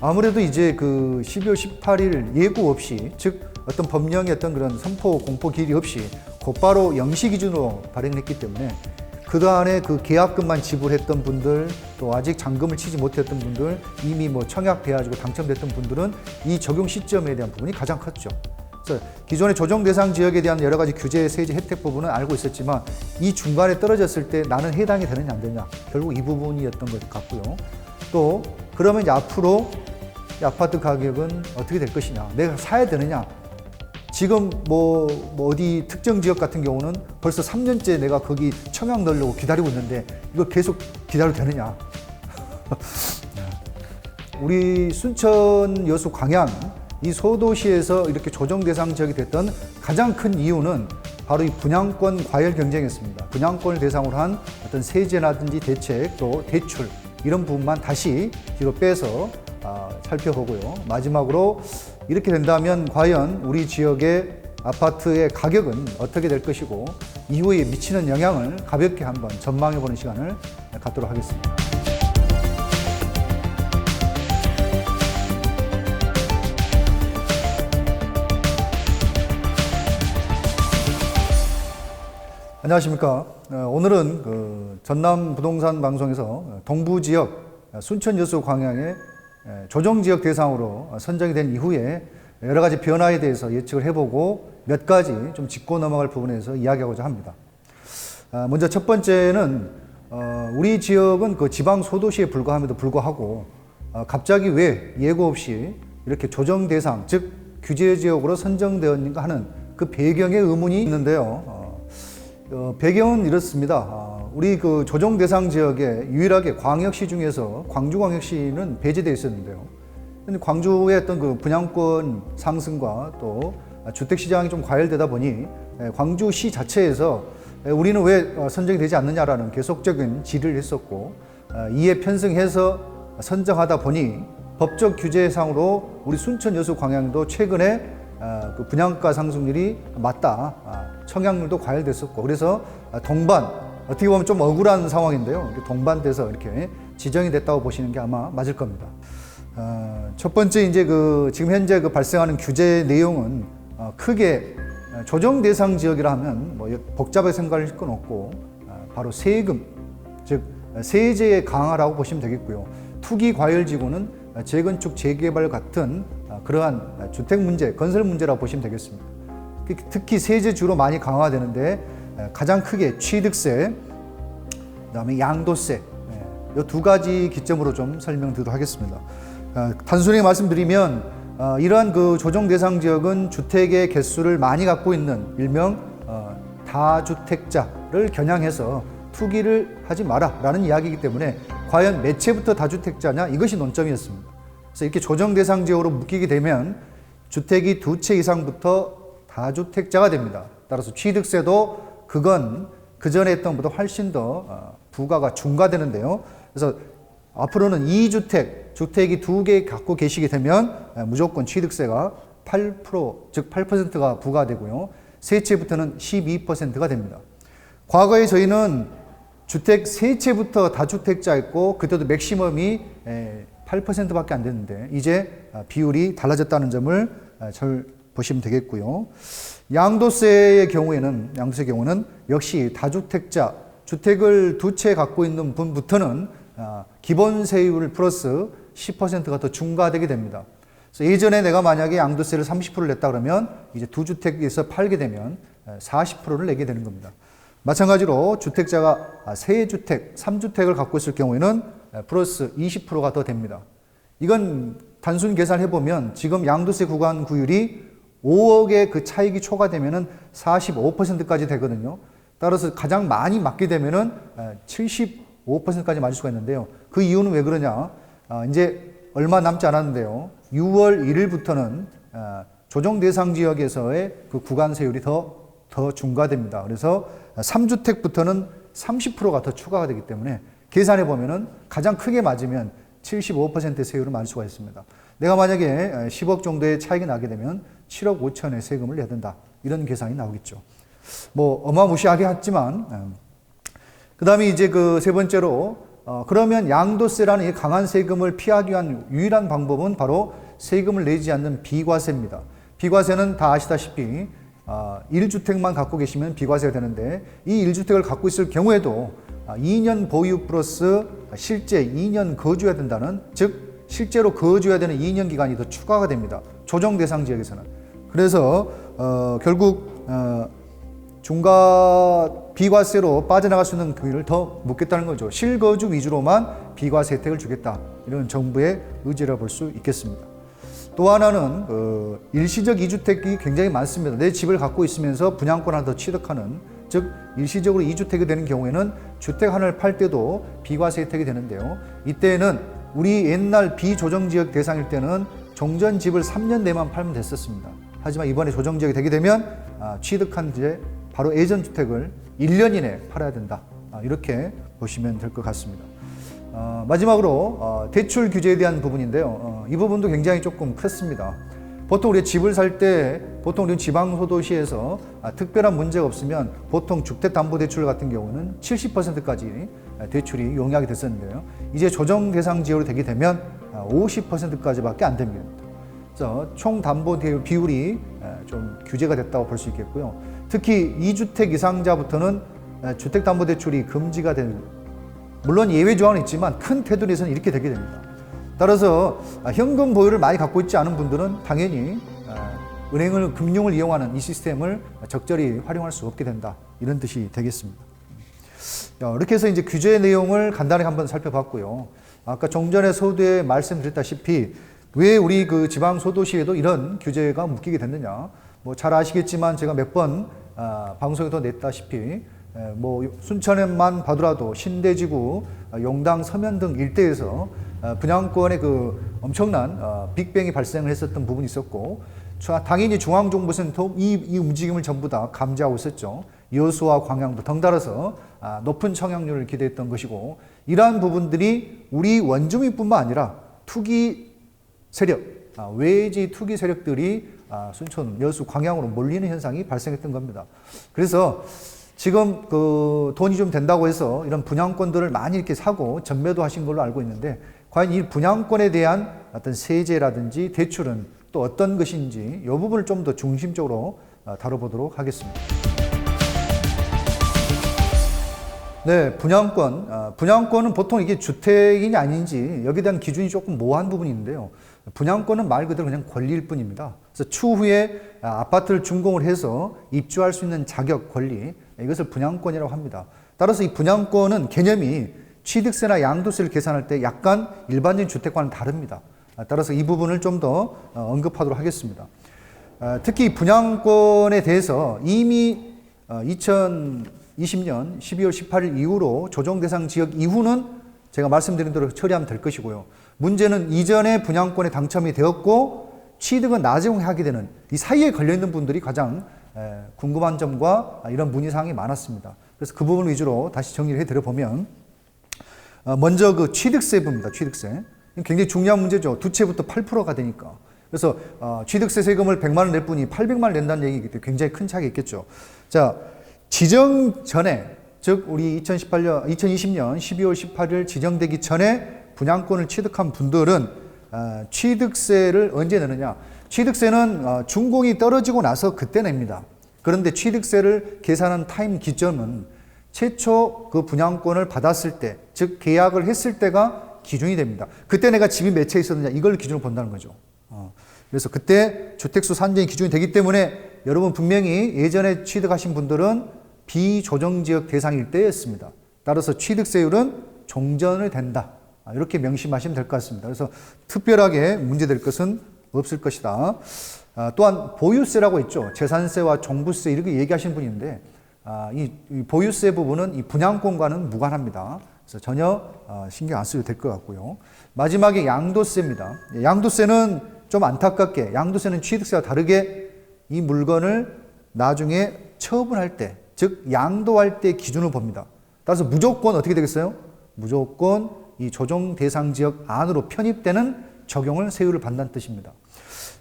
아무래도 이제 그 12월 18일 예고 없이, 즉 어떤 법령의 어떤 그런 선포, 공포 기일이 없이 곧바로 영시 기준으로 발행했기 때문에 그동안에 그 계약금만 지불했던 분들, 또 아직 잔금을 치지 못했던 분들, 이미 뭐 청약돼가지고 당첨됐던 분들은 이 적용 시점에 대한 부분이 가장 컸죠. 그래서 기존의 조정 대상 지역에 대한 여러 가지 규제, 세제, 혜택 부분은 알고 있었지만 이 중간에 떨어졌을 때 나는 해당이 되느냐 안 되느냐, 결국 이 부분이었던 것 같고요. 또 그러면 이제 앞으로 이 아파트 가격은 어떻게 될 것이냐, 내가 사야 되느냐. 지금 뭐 어디 특정 지역 같은 경우는 벌써 3년째 내가 거기 청약 넣으려고 기다리고 있는데 이거 계속 기다려도 되느냐. 우리 순천, 여수, 광양 이 소도시에서 이렇게 조정 대상 지역이 됐던 가장 큰 이유는 바로 이 분양권 과열 경쟁이었습니다. 분양권을 대상으로 한 어떤 세제라든지 대책, 또 대출 이런 부분만 다시 뒤로 빼서 살펴보고요. 마지막으로 이렇게 된다면 과연 우리 지역의 아파트의 가격은 어떻게 될 것이고 이후에 미치는 영향을 가볍게 한번 전망해보는 시간을 갖도록 하겠습니다. 안녕하십니까. 오늘은 그 전남 부동산 방송에서 동부 지역 순천, 여수, 광양의 조정 지역 대상으로 선정이 된 이후에 여러 가지 변화에 대해서 예측을 해보고 몇 가지 좀 짚고 넘어갈 부분에 대해서 이야기하고자 합니다. 먼저 첫 번째는 우리 지역은 그 지방 소도시에 불과함에도 불구하고 갑자기 왜 예고 없이 이렇게 조정 대상, 즉 규제 지역으로 선정되었는가 하는 그 배경의 의문이 있는데요. 배경은 이렇습니다. 우리 그 조정 대상 지역에 유일하게 광역시 중에서 광주광역시는 배제되어 있었는데요. 근데 광주의 어떤 그 분양권 상승과 또 주택시장이 좀 과열되다 보니 광주시 자체에서 우리는 왜 선정이 되지 않느냐라는 계속적인 질의를 했었고, 이에 편승해서 선정하다 보니 법적 규제상으로 우리 순천, 여수, 광양도 최근에 그 분양가 상승률이 맞다, 청약률도 과열됐었고, 그래서 동반, 어떻게 보면 좀 억울한 상황인데요. 동반돼서 이렇게 지정이 됐다고 보시는 게 아마 맞을 겁니다. 첫 번째 이제 그 지금 현재 그 발생하는 규제 내용은 크게 조정 대상 지역이라 하면 뭐 복잡하게 생각할 건 없고 바로 세금, 즉 세제 강화라고 보시면 되겠고요. 투기 과열 지구는 재건축, 재개발 같은 그러한 주택 문제, 건설 문제라고 보시면 되겠습니다. 특히 세제주로 많이 강화되는데 가장 크게 취득세, 그다음에 양도세, 이 두 가지 기점으로 좀 설명드리도록 하겠습니다. 단순히 말씀드리면 이러한 그 조정 대상 지역은 주택의 개수를 많이 갖고 있는 일명 다주택자를 겨냥해서 투기를 하지 마라라는 이야기이기 때문에 과연 몇 채부터 다주택자냐, 이것이 논점이었습니다. 그래서 이렇게 조정 대상 지역으로 묶이게 되면 주택이 2채 이상부터 다주택자가 됩니다. 따라서 취득세도 그건 그전에 했던 것보다 훨씬 더 부과가 중과되는데요. 그래서 앞으로는 2주택, 주택이 2개 갖고 계시게 되면 무조건 취득세가 8%, 즉 8%가 부과되고요. 3채부터는 12%가 됩니다. 과거에 저희는 주택 3채부터 다주택자였고 그때도 맥시멈이 8%밖에 안 됐는데 이제 비율이 달라졌다는 점을 잘 보시면 되겠고요. 양도세의 경우는 역시 다주택자, 주택을 2채 갖고 있는 분부터는 기본 세율 플러스 10%가 더 중과되게 됩니다. 그래서 예전에 내가 만약에 양도세를 30%를 냈다 그러면 이제 2주택에서 팔게 되면 40%를 내게 되는 겁니다. 마찬가지로 주택자가 3주택, 3주택을 갖고 있을 경우에는 플러스 20%가 더 됩니다. 이건 단순 계산해보면 지금 양도세 구간 구율이 5억의 그 차익이 초과되면은 45%까지 되거든요. 따라서 가장 많이 맞게 되면은 75%까지 맞을 수가 있는데요. 그 이유는 왜 그러냐? 이제 얼마 남지 않았는데요. 6월 1일부터는 조정 대상 지역에서의 그 구간 세율이 더 중과됩니다. 그래서 3주택부터는 30%가 더 추가가 되기 때문에 계산해 보면은 가장 크게 맞으면 75%의 세율을 맞을 수가 있습니다. 내가 만약에 10억 정도의 차익이 나게 되면 7억 5천의 세금을 내야 된다. 이런 계산이 나오겠죠. 뭐 어마무시하게 했지만, 그 다음에 이제 그 세 번째로 그러면 양도세라는 이 강한 세금을 피하기 위한 유일한 방법은 바로 세금을 내지 않는 비과세입니다. 비과세는 다 아시다시피 1주택만 갖고 계시면 비과세가 되는데, 이 1주택을 갖고 있을 경우에도 2년 보유 플러스 실제 2년 거주해야 된다는, 즉 실제로 거주해야 되는 2년 기간이 더 추가가 됩니다. 조정 대상 지역에서는. 그래서 결국 중과 비과세로 빠져나갈 수 있는 기회를 더 묻겠다는 거죠. 실거주 위주로만 비과세 혜택을 주겠다, 이런 정부의 의지라 볼 수 있겠습니다. 또 하나는 일시적 2주택이 굉장히 많습니다. 내 집을 갖고 있으면서 분양권 하나 더 취득하는, 즉 일시적으로 2주택이 되는 경우에는 주택 하나를 팔 때도 비과세 혜택이 되는데요. 이때는 우리 옛날 비조정지역 대상일 때는 종전 집을 3년 내만 팔면 됐었습니다. 하지만 이번에 조정지역이 되게 되면 취득한 이제 바로 예전 주택을 1년 이내에 팔아야 된다, 이렇게 보시면 될 것 같습니다. 마지막으로 대출 규제에 대한 부분인데요. 이 부분도 굉장히 조금 컸습니다. 보통 우리 집을 살 때 보통 우리 지방소도시에서 특별한 문제가 없으면 보통 주택담보대출 같은 경우는 70%까지 대출이 용이하게 됐었는데요. 이제 조정 대상 지역으로 되게 되면 50%까지밖에 안 됩니다. 그래서 총 담보 비율이 좀 규제가 됐다고 볼 수 있겠고요. 특히 2주택 이상자부터는 주택담보대출이 금지가 되는, 물론 예외 조항은 있지만 큰 테두리에서는 이렇게 되게 됩니다. 따라서 현금 보유를 많이 갖고 있지 않은 분들은 당연히 금융을 이용하는 이 시스템을 적절히 활용할 수 없게 된다, 이런 뜻이 되겠습니다. 이렇게 해서 이제 규제 내용을 간단히 한번 살펴봤고요. 아까 종전에 서두에 말씀드렸다시피 왜 우리 그 지방 소도시에도 이런 규제가 묶이게 됐느냐. 뭐 잘 아시겠지만 제가 몇 번 방송에도 냈다시피 뭐 순천에만 봐더라도 신대지구, 용당, 서면 등 일대에서 분양권의 그 엄청난 빅뱅이 발생을 했었던 부분이 있었고, 당연히 중앙정보센터 이 움직임을 전부 다 감지하고 있었죠. 여수와 광양도 덩달아서 높은 청약률을 기대했던 것이고, 이러한 부분들이 우리 원주민뿐만 아니라 투기 세력, 외지 투기 세력들이 순천, 여수, 광양으로 몰리는 현상이 발생했던 겁니다. 그래서 지금 그 돈이 좀 된다고 해서 이런 분양권들을 많이 이렇게 사고 전매도 하신 걸로 알고 있는데, 과연 이 분양권에 대한 어떤 세제라든지 대출은 또 어떤 것인지 이 부분을 좀 더 중심적으로 다뤄보도록 하겠습니다. 네, 분양권. 분양권은 보통 이게 주택이냐 아닌지 여기에 대한 기준이 조금 모호한 부분이 있는데요. 분양권은 말 그대로 그냥 권리일 뿐입니다. 그래서 추후에 아파트를 준공을 해서 입주할 수 있는 자격, 권리, 이것을 분양권이라고 합니다. 따라서 이 분양권은 개념이 취득세나 양도세를 계산할 때 약간 일반적인 주택과는 다릅니다. 따라서 이 부분을 좀 더 언급하도록 하겠습니다. 특히 분양권에 대해서 이미 2020년 12월 18일 이후로 조정 대상 지역 이후는 제가 말씀드린 대로 처리하면 될 것이고요. 문제는 이전에 분양권에 당첨이 되었고 취득은 나중에 하게 되는 이 사이에 걸려있는 분들이 가장 궁금한 점과 이런 문의사항이 많았습니다. 그래서 그 부분 위주로 다시 정리를 해드려보면, 먼저 그 취득세부입니다. 취득세. 굉장히 중요한 문제죠. 두 채부터 8%가 되니까. 그래서 취득세 세금을 100만 원 낼 뿐이 800만 원 낸다는 얘기이기 때문에 굉장히 큰 차이가 있겠죠. 자, 지정 전에, 즉 우리 2020년 12월 18일 지정되기 전에 분양권을 취득한 분들은 취득세를 언제 내느냐. 취득세는 준공이 떨어지고 나서 그때 냅니다. 그런데 취득세를 계산한 타임 기점은 최초 그 분양권을 받았을 때, 즉 계약을 했을 때가 기준이 됩니다. 그때 내가 집이 몇 채 있었느냐, 이걸 기준으로 본다는 거죠. 그래서 그때 주택수 산정이 기준이 되기 때문에 여러분 분명히 예전에 취득하신 분들은 비조정지역 대상일 때였습니다. 따라서 취득세율은 종전을 된다, 이렇게 명심하시면 될 것 같습니다. 그래서 특별하게 문제될 것은 없을 것이다. 또한 보유세라고 있죠. 재산세와 종부세 이렇게 얘기하시는 분이 있는데, 이 보유세 부분은 이 분양권과는 무관합니다. 그래서 전혀 신경 안 쓰셔도 될 것 같고요. 마지막에 양도세입니다. 양도세는 좀 안타깝게, 양도세는 취득세와 다르게 이 물건을 나중에 처분할 때, 즉 양도할 때 기준을 봅니다. 따라서 무조건 어떻게 되겠어요? 무조건 이 조정 대상 지역 안으로 편입되는 적용을 세율을 받는다는 뜻입니다.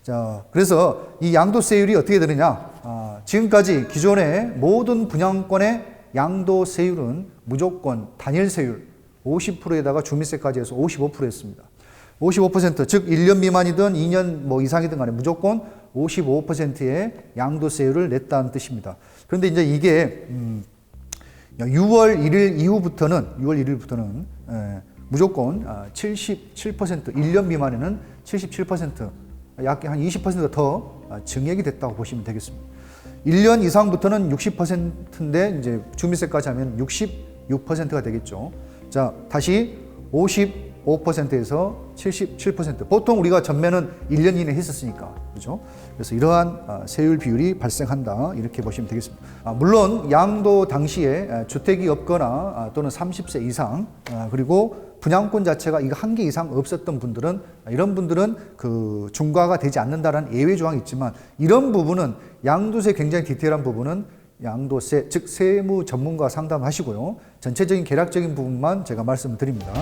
자, 그래서 이 양도세율이 어떻게 되느냐? 지금까지 기존의 모든 분양권의 양도세율은 무조건 단일세율, 50%에다가 주민세까지 해서 55%였습니다. 55%, 즉 1년 미만이든 2년 뭐 이상이든 간에 무조건 55%의 양도세율을 냈다는 뜻입니다. 그런데 이제 이게 6월 1일 이후부터는 무조건 77%, 1년 미만에는 77%, 약 한 20%더 증액이 됐다고 보시면 되겠습니다. 1년 이상부터는 60%인데 이제 주민세까지 하면 66%가 되겠죠. 자, 다시 55%에서 77%. 보통 우리가 전매는 1년 이내에 했었으니까. 그죠? 그래서 이러한 세율 비율이 발생한다. 이렇게 보시면 되겠습니다. 물론 양도 당시에 주택이 없거나 또는 30세 이상 그리고 분양권 자체가 이거 한 개 이상 없었던 분들은 이런 분들은 그 중과가 되지 않는다라는 예외 조항이 있지만 이런 부분은 양도세 굉장히 디테일한 부분은 양도세 즉 세무 전문가 상담하시고요. 전체적인 계략적인 부분만 제가 말씀을 드립니다.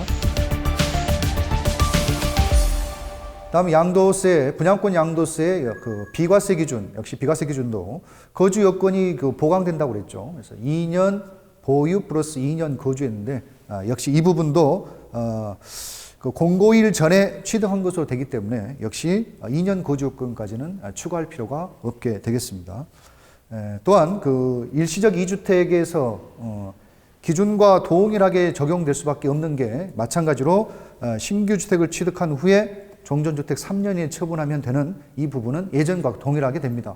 다음 양도세, 분양권 양도세 그 비과세 기준, 역시 비과세 기준도 거주 여건이 그 보강된다고 그랬죠. 그래서 2년 보유 플러스 2년 거주했는데 역시 이 부분도 그 공고일 전에 취득한 것으로 되기 때문에 역시 2년 거주 여건까지는 추가할 필요가 없게 되겠습니다. 또한 그 일시적 2주택에서 기준과 동일하게 적용될 수밖에 없는 게 마찬가지로 신규 주택을 취득한 후에 종전주택 3년에 처분하면 되는 이 부분은 예전과 동일하게 됩니다.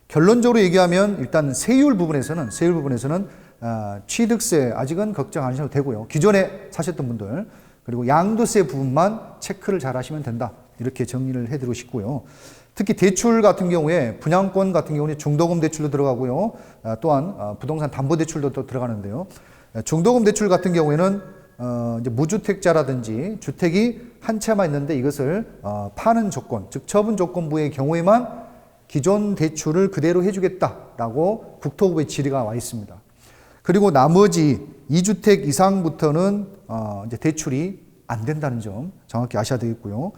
결론적으로 얘기하면 일단 세율 부분에서는 취득세 아직은 걱정 안 하셔도 되고요. 기존에 사셨던 분들 그리고 양도세 부분만 체크를 잘 하시면 된다. 이렇게 정리를 해드리고 싶고요. 특히 대출 같은 경우에 분양권 같은 경우는 중도금 대출도 들어가고요. 또한 부동산 담보대출도 또 들어가는데요. 중도금 대출 같은 경우에는 이제 무주택자라든지 주택이 한 채만 있는데 이것을 파는 조건, 즉 처분 조건부의 경우에만 기존 대출을 그대로 해주겠다라고 국토부의 질의가 와 있습니다. 그리고 나머지 2주택 이상부터는 이제 대출이 안 된다는 점 정확히 아셔야 되겠고요.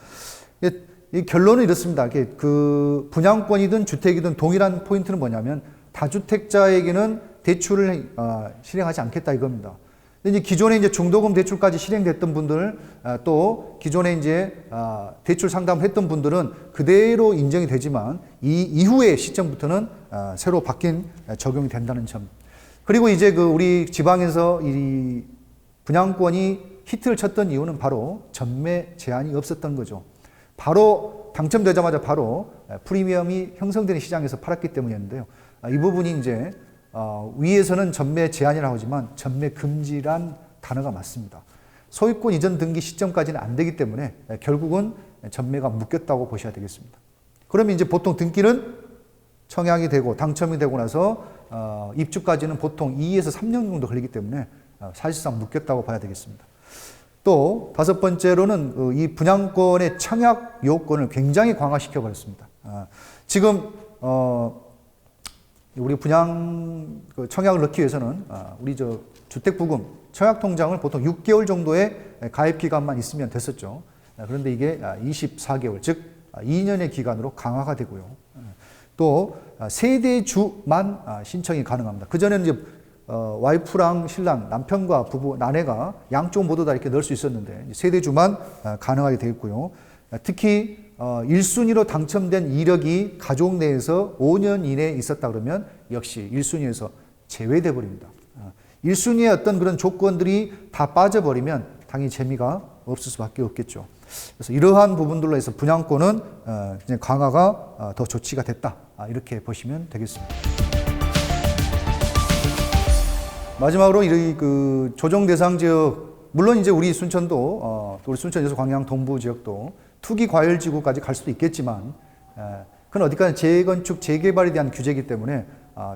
이 결론은 이렇습니다. 그 분양권이든 주택이든 동일한 포인트는 뭐냐면 다주택자에게는 대출을 실행하지 않겠다 이겁니다. 근데 이제 기존에 이제 중도금 대출까지 실행됐던 분들 또 기존에 이제 대출 상담을 했던 분들은 그대로 인정이 되지만 이 이후의 시점부터는 새로 바뀐 적용이 된다는 점. 그리고 이제 그 우리 지방에서 이 분양권이 히트를 쳤던 이유는 바로 전매 제한이 없었던 거죠. 바로 당첨되자마자 바로 프리미엄이 형성되는 시장에서 팔았기 때문이었는데요. 이 부분이 이제 위에서는 전매 제한이라고 하지만 전매 금지란 단어가 맞습니다. 소유권 이전 등기 시점까지는 안 되기 때문에 결국은 전매가 묶였다고 보셔야 되겠습니다. 그러면 이제 보통 등기는 청약이 되고 당첨이 되고 나서 입주까지는 보통 2에서 3년 정도 걸리기 때문에 사실상 묶였다고 봐야 되겠습니다. 또 다섯 번째로는 이 분양권의 청약 요건을 굉장히 강화시켜 버렸습니다. 지금 우리 분양 청약을 넣기 위해서는 우리 주택부금 청약통장을 보통 6개월 정도의 가입 기간만 있으면 됐었죠. 그런데 이게 24개월, 즉 2년의 기간으로 강화가 되고요. 또 세대주만 신청이 가능합니다. 그전에는 이제 와이프랑 신랑, 남편과 부부, 아내가 양쪽 모두 다 이렇게 넣을 수 있었는데 세대주만 가능하게 되겠고요. 특히 1순위로 당첨된 이력이 가족 내에서 5년 이내에 있었다 그러면 역시 1순위에서 제외돼 버립니다. 1순위의 어떤 그런 조건들이 다 빠져버리면 당연히 재미가 없을 수밖에 없겠죠. 그래서 이러한 부분들로 해서 분양권은 강화가 더 조치가 됐다. 이렇게 보시면 되겠습니다. 마지막으로 이 그 조정 대상 지역, 물론 이제 우리 순천도 우리 순천 여수 광양 동부 지역도 투기 과열 지구까지 갈 수도 있겠지만, 그건 어디까지 재건축 재개발에 대한 규제이기 때문에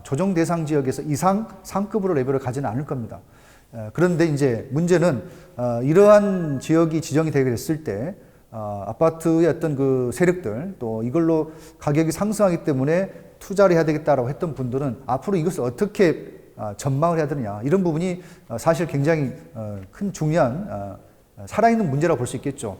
조정 대상 지역에서 이상 상급으로 레벨을 가지는 않을 겁니다. 그런데 이제 문제는 이러한 지역이 지정이 되게 됐을 때 아파트의 어떤 그 세력들 또 이걸로 가격이 상승하기 때문에 투자를 해야 되겠다라고 했던 분들은 앞으로 이것을 어떻게 전망을 해야 되느냐, 이런 부분이 사실 굉장히 큰 중요한 살아있는 문제라고 볼 수 있겠죠.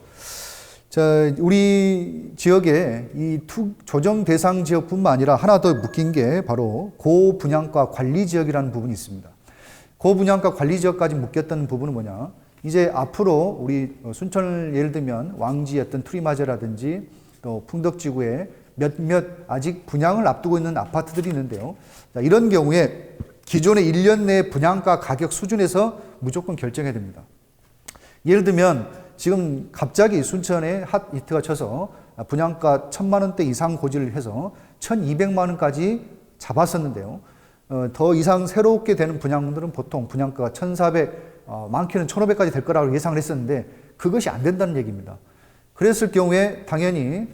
자, 우리 지역에 이 조정 대상 지역뿐만 아니라 하나 더 묶인 게 바로 고분양가 관리 지역이라는 부분이 있습니다. 고분양가 관리 지역까지 묶였던 부분은 뭐냐? 이제 앞으로 우리 순천을 예를 들면 왕지였던 투리마저라든지 또 풍덕지구에 몇몇 아직 분양을 앞두고 있는 아파트들이 있는데요. 자, 이런 경우에 기존의 1년 내 분양가 가격 수준에서 무조건 결정해야 됩니다. 예를 들면 지금 갑자기 순천에 핫 히트가 쳐서 분양가 1,000만 원대 이상 고지를 해서 1,200만 원까지 잡았었는데요. 더 이상 새롭게 되는 분양들은 보통 분양가가 1,400, 많게는 1,500까지 될 거라고 예상을 했었는데 그것이 안 된다는 얘기입니다. 그랬을 경우에 당연히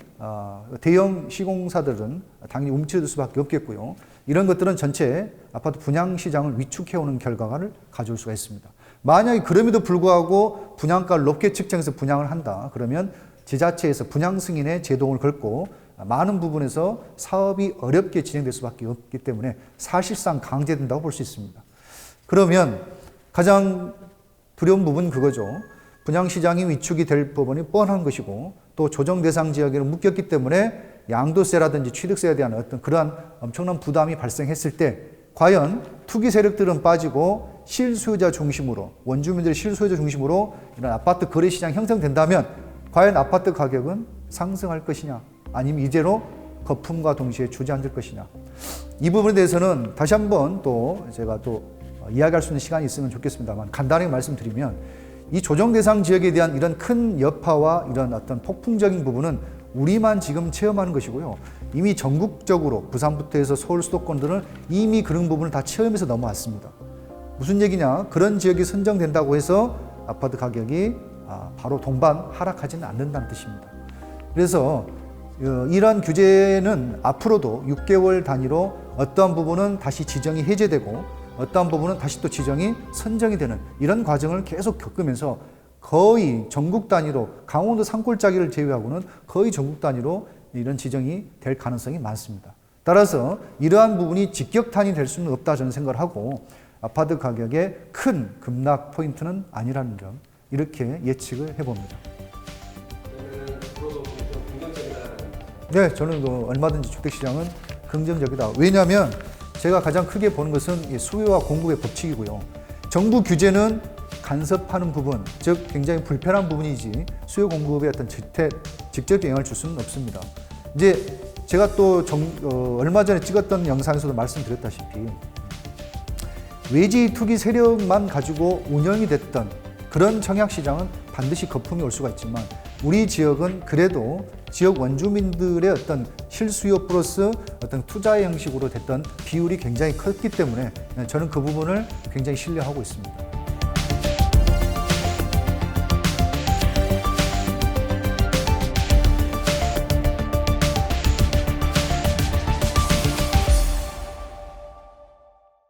대형 시공사들은 당연히 움츠러들 수밖에 없겠고요. 이런 것들은 전체 아파트 분양 시장을 위축해오는 결과를 가져올 수가 있습니다. 만약에 그럼에도 불구하고 분양가를 높게 측정해서 분양을 한다. 그러면 지자체에서 분양 승인에 제동을 걸고 많은 부분에서 사업이 어렵게 진행될 수밖에 없기 때문에 사실상 강제된다고 볼 수 있습니다. 그러면 가장 두려운 부분은 그거죠. 분양시장이 위축이 될 부분이 뻔한 것이고 또 조정 대상 지역에는 묶였기 때문에 양도세라든지 취득세에 대한 어떤 그러한 엄청난 부담이 발생했을 때 과연 투기 세력들은 빠지고 실수요자 중심으로 원주민들의 실수요자 중심으로 이런 아파트 거래 시장이 형성된다면 과연 아파트 가격은 상승할 것이냐 아니면 이대로 거품과 동시에 주저앉을 것이냐 이 부분에 대해서는 다시 한번 또 제가 또 이야기할 수 있는 시간이 있으면 좋겠습니다만 간단하게 말씀드리면 이 조정 대상 지역에 대한 이런 큰 여파와 이런 어떤 폭풍적인 부분은 우리만 지금 체험하는 것이고요. 이미 전국적으로 부산부터 해서 서울 수도권들은 이미 그런 부분을 다 체험해서 넘어왔습니다. 무슨 얘기냐? 그런 지역이 선정된다고 해서 아파트 가격이 바로 동반 하락하지는 않는다는 뜻입니다. 그래서 이러한 규제는 앞으로도 6개월 단위로 어떠한 부분은 다시 지정이 해제되고 어떠한 부분은 다시 또 지정이 선정이 되는 이런 과정을 계속 겪으면서 거의 전국 단위로 강원도 산골짜기를 제외하고는 거의 전국 단위로 이런 지정이 될 가능성이 많습니다. 따라서 이러한 부분이 직격탄이 될 수는 없다 저는 생각을 하고 아파트 가격의 큰 급락 포인트는 아니라는 점 이렇게 예측을 해봅니다. 네, 저는 얼마든지 주택시장은 긍정적이다. 왜냐하면 제가 가장 크게 보는 것은 수요와 공급의 법칙이고요. 정부 규제는 간섭하는 부분, 즉 굉장히 불편한 부분이지 수요 공급에 어떤 직접 영향을 줄 수는 없습니다. 이제 제가 또 얼마 전에 찍었던 영상에서도 말씀드렸다시피 외지 투기 세력만 가지고 운영이 됐던 그런 청약시장은 반드시 거품이 올 수가 있지만 우리 지역은 그래도 지역 원주민들의 어떤 실수요 플러스 어떤 투자의 형식으로 됐던 비율이 굉장히 컸기 때문에 저는 그 부분을 굉장히 신뢰하고 있습니다.